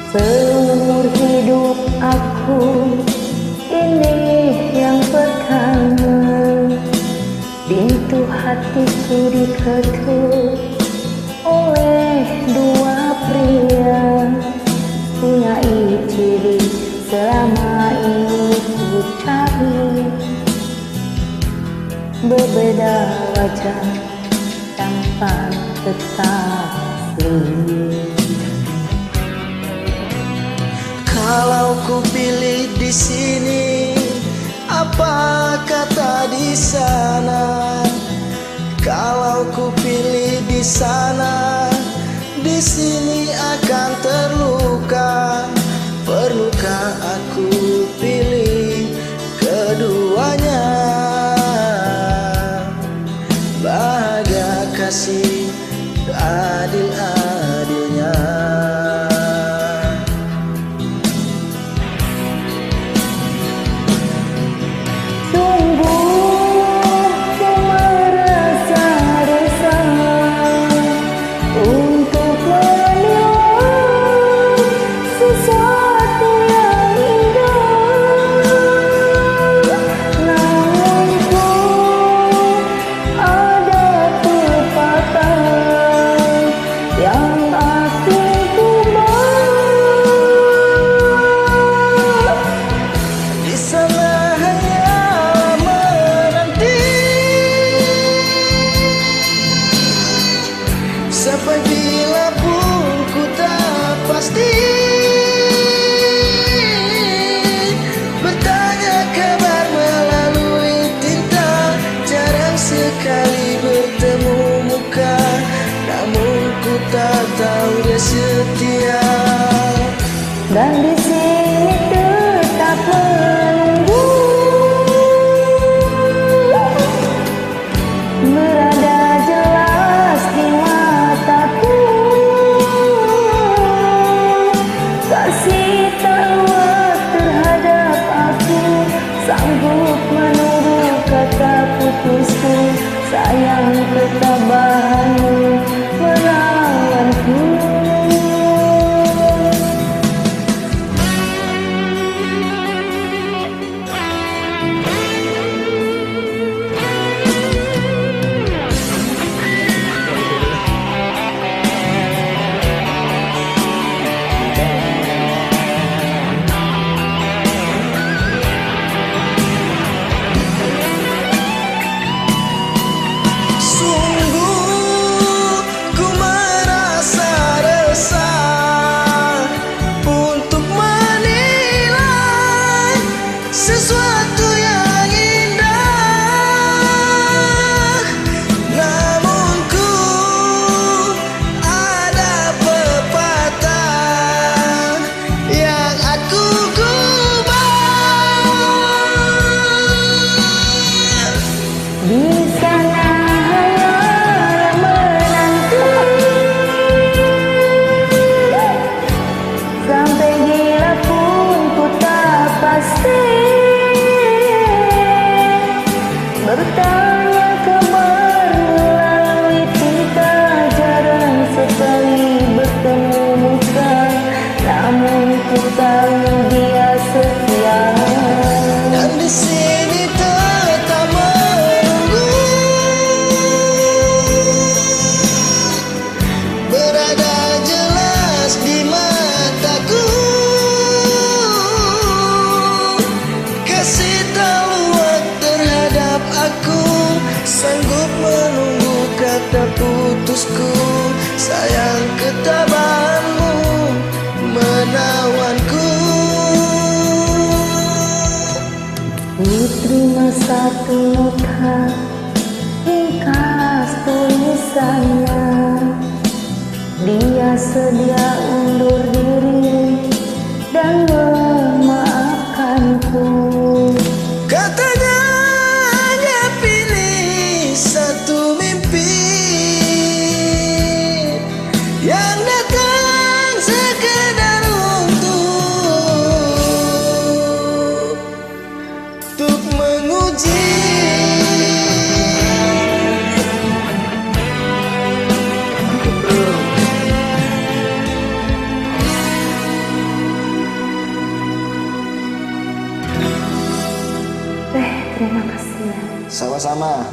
Seumur hidup aku ini yang pertama, pintu hatiku diketuk oleh dua pria, punya ciri selama ini ku cari, berbeda wajah, tampan tetap asli. Kalau ku pilih di sini, apa kata di sana? Kalau ku pilih di sana, di sini akan terluka. Perlukah aku pilih keduanya? Bahagia kasih adil-adilnya. Sampai bila pun ku tak pasti bertanya kabar melalui tinta, jarang sekali bertemu muka, namun ku tak tahu dia setia. Dan di sini tetap menunggu, berada jelas di mataku, kasih taruh terhadap aku, sanggup menunggu kata putusku, sayang ketabahanmu melawanku. Sesuatu yang indah, namun ku ada pepatah yang aku gubah. Di sana hanya menanti sampai gila pun ku tak pasti. Bertanya kabar melalui tinta, jarang sekali bertemu muka, namun ku tahu dia setia. Dan di sini tetap menunggu, berada jelas di mataku, kasih tahu terhadap aku, sanggup menunggu kata putusku, sayang ketabahanmu menawanku. Ku terima satu nota, ringkas tulisannya, dia sedia undur diri dan memaafkanku. Katanya hanya pilih satu mimpi yang datang segera. untuk menguji. Terima kasih ya. Sama-sama.